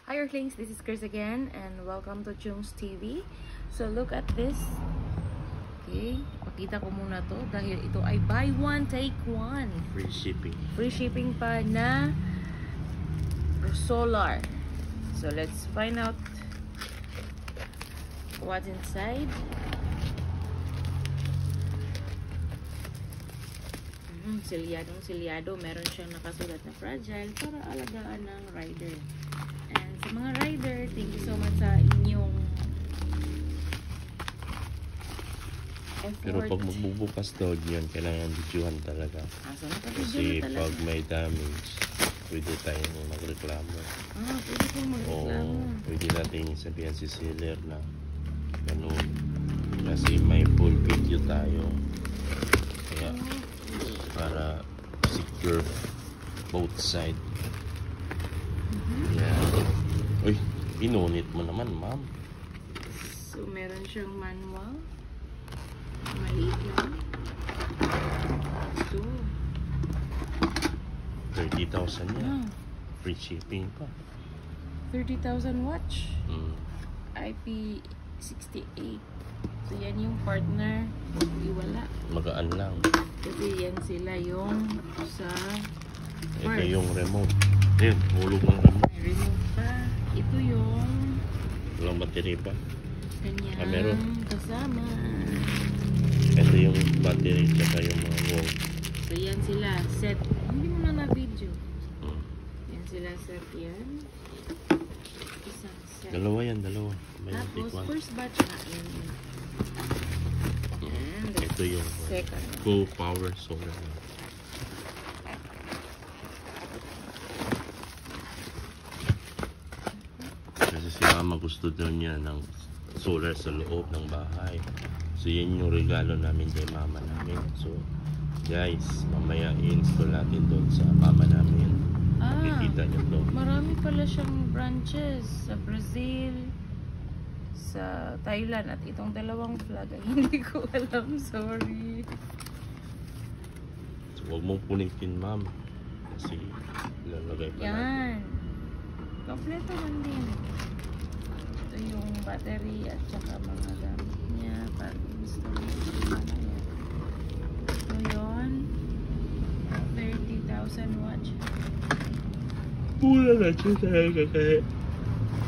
Hi Earthlings, this is Chris again and welcome to Chung's TV. So look at this. Okay, pakita ko muna to dahil ito ay buy one take one. Free shipping. Free shipping pa na solar. So let's find out what's inside. Silyadong meron siyang nakasulat na fragile para alagaan ng rider. And sa mga rider, thank you so much sa inyong effort. Pero pag magbubukas daw yan, kailangan videohan talaga. So Kasi pag may damage, pwede tayong magreklamo. Pwede kong magreklamo. Pwede natin sabihan si seller na ganun. Kasi may full video tayo. Kaya para secure both side. Yeah. Uy, pinunit mo naman, ma'am. So meron siyang manual. Maliit lang. So 30,000 yan. Free shipping pa. 30,000 watch. IP68. So yan yung partner. Iwala. Magaan lang. Kasi yan sila yung sa Ito first. yung remote. Ayun, hulog ng remote. May remote pa. Ito yung Walang battery pa. kanyang meron. kasama. Ito yung battery tsaka yung mga wall. So yan sila. Set. Hindi mo na na-video. Yan sila set yan. Isang set. Dalawa yan, dalawa. May Tapos one. first batch na yan. And Ito yung second. full power solar. Kasi si mama gusto daw niya ng solar sa loob ng bahay. So yan yung regalo namin kay mama namin. So guys, mamaya i-install natin doon sa mama namin. Makikita niyo doon. Marami pala siyang branches sa Brazil, sa Thailand, at itong dalawang flag ay hindi ko alam, sorry. So huwag mong punitin, ma'am. Kasi lalagay pa natin. Yan. Kompleto man din. Ito yung battery at saka mga gamit niya para installation. Ito yun. 30,000 watch. Pula na siya talaga kaya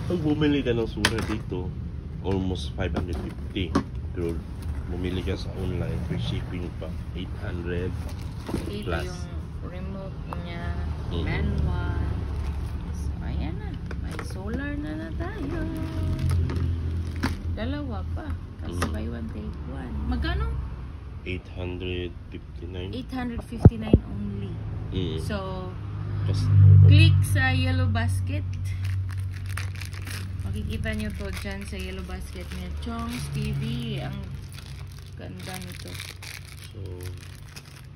pag bumili ka ng solar dito, almost 550. Pero bumili ka sa online, free shipping pa, 800 Ito plus. yung remote niya, manual. So, ayan na. May solar na tayo. Dalawa pa. Kasi buy one, take one. Magkano? 859. 859 only. So, Plus, click sa yellow basket. Makikita nyo to dyan sa yellow basket niya. Chung's TV. Ang ganda nito. so,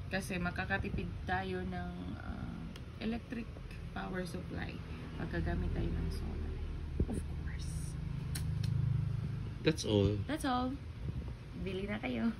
Kasi makakatipid tayo ng electric power supply pagkagamit tayo ng solar. Of course. that's all. That's all. Bili na kayo.